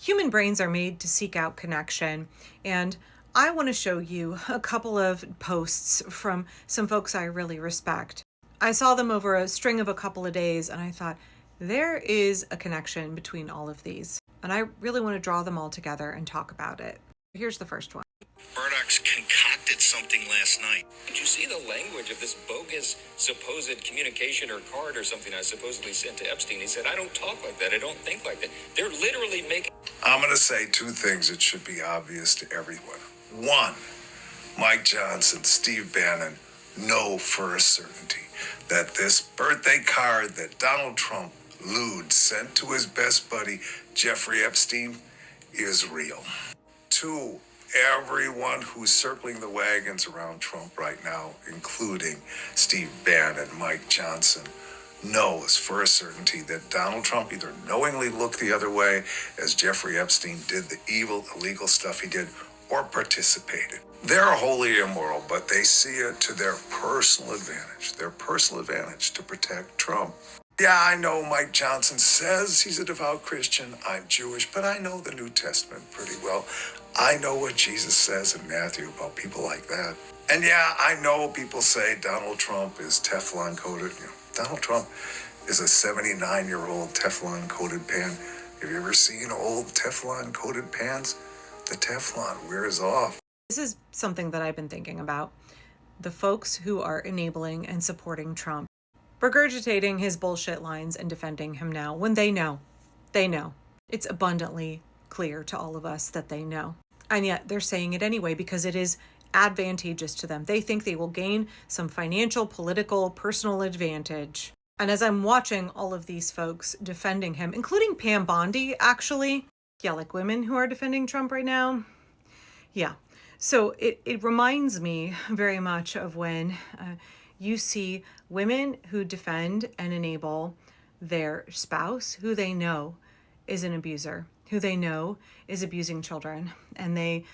Human brains are made to seek out connection, and I want to show you a couple of posts from some folks I really respect. I saw them over a string of a couple of days, and I thought, there is a connection between all of these, and I really want to draw them all together and talk about it. Here's the first one. Murdoch's concocted something last night. Did you see the language of this bogus supposed communication or card or something I supposedly sent to Epstein? He said, I don't talk like that. I don't think like that. They're literally making... I'm going to say two things that should be obvious to everyone. One, Mike Johnson, Steve Bannon know for a certainty that this birthday card that Donald Trump lewd sent to his best buddy, Jeffrey Epstein, is real. Two, everyone who's circling the wagons around Trump right now, including Steve Bannon, Mike Johnson, knows for a certainty that Donald Trump either knowingly looked the other way as Jeffrey Epstein did the evil, illegal stuff he did, or participated. They're wholly immoral, but they see it to their personal advantage to protect Trump. Yeah, I know Mike Johnson says he's a devout Christian. I'm Jewish, but I know the New Testament pretty well. I know what Jesus says in Matthew about people like that. And yeah, I know people say Donald Trump is Teflon coated. Donald Trump is a 79-year-old Teflon coated pan. Have you ever seen old Teflon coated pans? The Teflon wears off. This is something that I've been thinking about. The folks who are enabling and supporting Trump, regurgitating his bullshit lines and defending him now when they know. It's abundantly clear to all of us that they know. And yet they're saying it anyway because it is advantageous to them. They think they will gain some financial, political, personal advantage. And as I'm watching all of these folks defending him, including Pam Bondi, actually, yeah, like women who are defending Trump right now. Yeah. So it reminds me very much of when you see women who defend and enable their spouse who they know is an abuser, who they know is abusing children, and they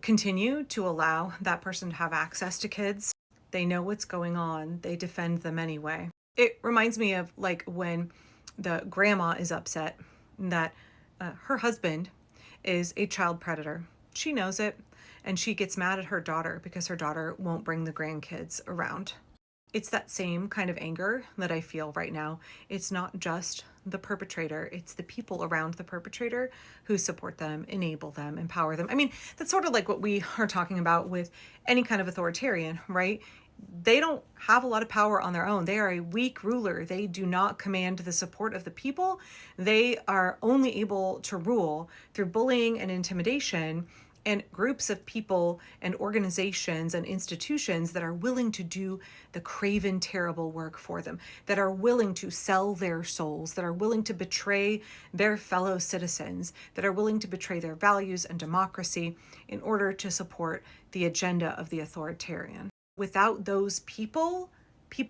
continue to allow that person to have access to kids. They know what's going on. They defend them anyway. It reminds me of like when the grandma is upset that her husband is a child predator. She knows it, and she gets mad at her daughter because her daughter won't bring the grandkids around. It's that same kind of anger that I feel right now. It's not just the perpetrator, it's the people around the perpetrator who support them, enable them, empower them. I mean, that's sort of like what we are talking about with any kind of authoritarian, right? They don't have a lot of power on their own. They are a weak ruler. They do not command the support of the people. They are only able to rule through bullying and intimidation and groups of people and organizations and institutions that are willing to do the craven, terrible work for them, that are willing to sell their souls, that are willing to betray their fellow citizens, that are willing to betray their values and democracy in order to support the agenda of the authoritarian. Without those people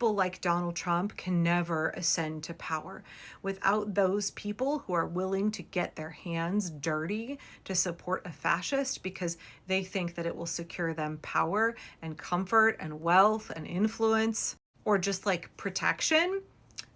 like Donald Trump can never ascend to power. Without those people who are willing to get their hands dirty to support a fascist because they think that it will secure them power and comfort and wealth and influence, or just like protection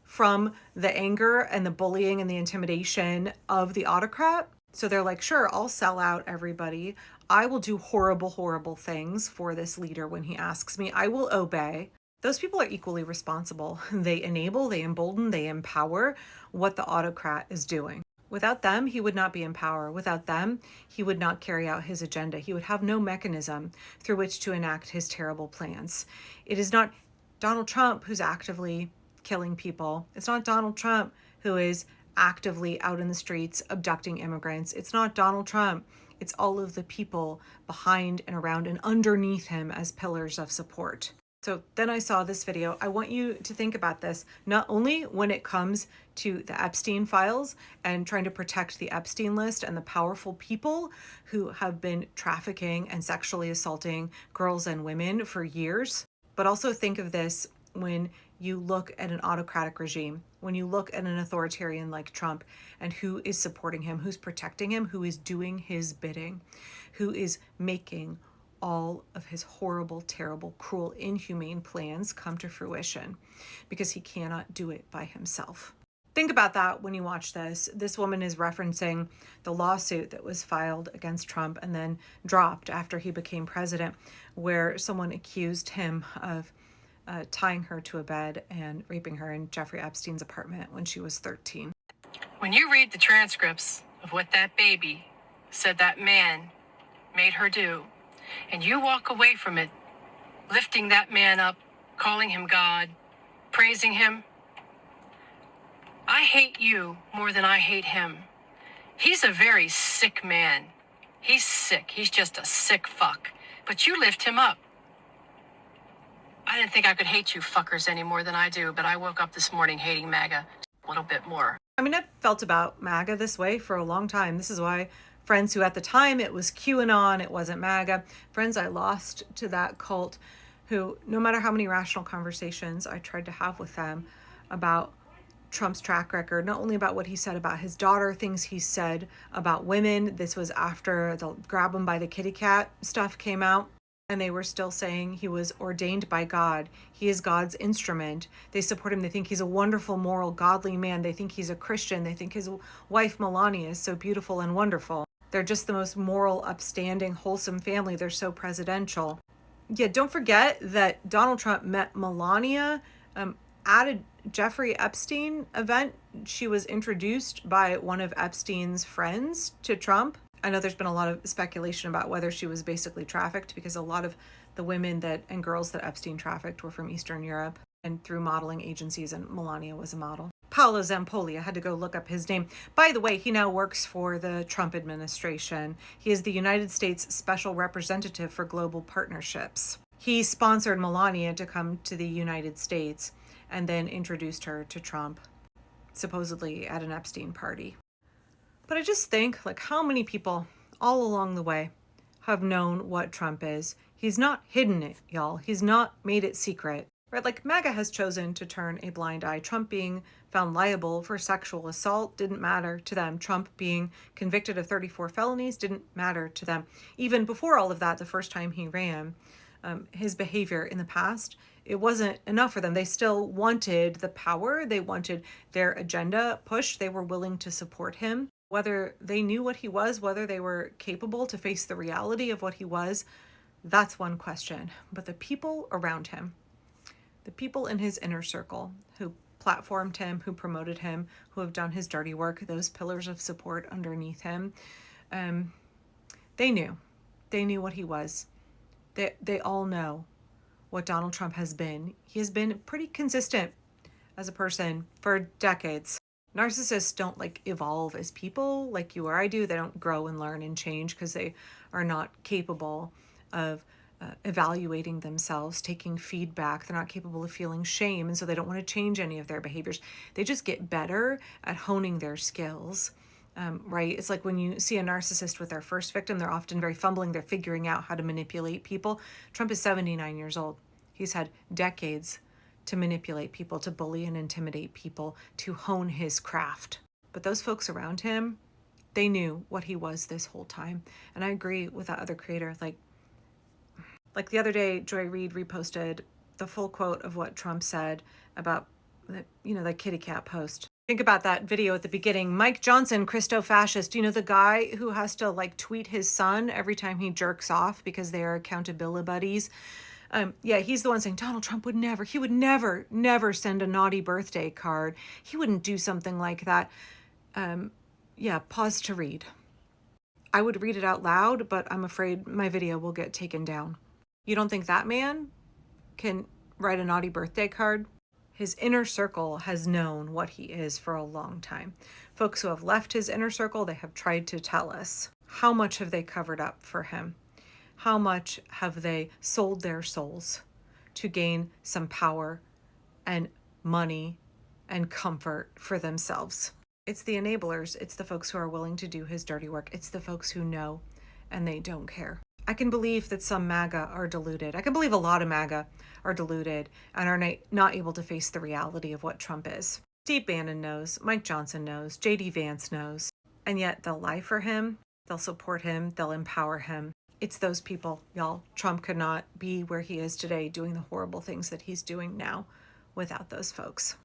from the anger and the bullying and the intimidation of the autocrat. So they're like, sure, I'll sell out everybody. I will do horrible, horrible things for this leader when he asks me. I will obey. Those people are equally responsible. They enable, they embolden, they empower what the autocrat is doing. Without them, he would not be in power. Without them, he would not carry out his agenda. He would have no mechanism through which to enact his terrible plans. It is not Donald Trump who's actively killing people. It's not Donald Trump who is actively out in the streets abducting immigrants. It's not Donald Trump. It's all of the people behind and around and underneath him as pillars of support. So then I saw this video. I want you to think about this, not only when it comes to the Epstein files and trying to protect the Epstein list and the powerful people who have been trafficking and sexually assaulting girls and women for years, but also think of this when you look at an autocratic regime, when you look at an authoritarian like Trump and who is supporting him, who's protecting him, who is doing his bidding, who is making all of his horrible, terrible, cruel, inhumane plans come to fruition because he cannot do it by himself. Think about that when you watch this. This woman is referencing the lawsuit that was filed against Trump and then dropped after he became president, where someone accused him of tying her to a bed and raping her in Jeffrey Epstein's apartment when she was 13. When you read the transcripts of what that baby said that man made her do, and you walk away from it, lifting that man up, calling him God, praising him, I hate you more than I hate him. He's a very sick man. He's sick. He's just a sick fuck. But you lift him up. I didn't think I could hate you fuckers any more than I do, but I woke up this morning hating MAGA a little bit more. I mean, I've felt about MAGA this way for a long time. This is why friends who at the time it was QAnon, it wasn't MAGA, friends I lost to that cult who, no matter how many rational conversations I tried to have with them about Trump's track record, not only about what he said about his daughter, things he said about women. This was after the grab him by the kitty cat stuff came out. And they were still saying he was ordained by God. He is God's instrument. They support him. They think he's a wonderful, moral, godly man. They think he's a Christian. They think his wife, Melania, is so beautiful and wonderful. They're just the most moral, upstanding, wholesome family. They're so presidential. Yeah, don't forget that Donald Trump met Melania at a Jeffrey Epstein event. She was introduced by one of Epstein's friends to Trump. I know there's been a lot of speculation about whether she was basically trafficked, because a lot of the women and girls that Epstein trafficked were from Eastern Europe and through modeling agencies, and Melania was a model. Paolo Zampoli, I had to go look up his name. By the way, he now works for the Trump administration. He is the United States Special Representative for Global Partnerships. He sponsored Melania to come to the United States and then introduced her to Trump, supposedly at an Epstein party. But I just think, like, how many people all along the way have known what Trump is? He's not hidden it, y'all. He's not made it secret, right? Like, MAGA has chosen to turn a blind eye. Trump being found liable for sexual assault didn't matter to them. Trump being convicted of 34 felonies didn't matter to them. Even before all of that, the first time he ran, his behavior in the past, it wasn't enough for them. They still wanted the power. They wanted their agenda pushed. They were willing to support him. Whether they knew what he was, whether they were capable to face the reality of what he was, that's one question. But the people around him, the people in his inner circle who platformed him, who promoted him, who have done his dirty work, those pillars of support underneath him, they knew what he was. They all know what Donald Trump has been. He has been pretty consistent as a person for decades. Narcissists don't evolve as people like you or I do. They don't grow and learn and change because they are not capable of evaluating themselves, taking feedback. They're not capable of feeling shame, and so they don't want to change any of their behaviors. They just get better at honing their skills, right? It's like when you see a narcissist with their first victim, they're often very fumbling. They're figuring out how to manipulate people. Trump is 79 years old. He's had decades to manipulate people, to bully and intimidate people, to hone his craft. But those folks around him, they knew what he was this whole time. And I agree with that other creator. Like the other day, Joy Reid reposted the full quote of what Trump said about the kitty cat post. Think about that video at the beginning. Mike Johnson, Christo-fascist, the guy who has to tweet his son every time he jerks off because they are accountability buddies. He's the one saying Donald Trump would never send a naughty birthday card. He wouldn't do something like that. Pause to read. I would read it out loud, but I'm afraid my video will get taken down. You don't think that man can write a naughty birthday card? His inner circle has known what he is for a long time. Folks who have left his inner circle, they have tried to tell us. How much have they covered up for him? How much have they sold their souls to gain some power and money and comfort for themselves? It's the enablers. It's the folks who are willing to do his dirty work. It's the folks who know and they don't care. I can believe that some MAGA are deluded. I can believe a lot of MAGA are deluded and are not able to face the reality of what Trump is. Steve Bannon knows. Mike Johnson knows. J.D. Vance knows. And yet they'll lie for him. They'll support him. They'll empower him. It's those people, y'all. Trump could not be where he is today doing the horrible things that he's doing now without those folks.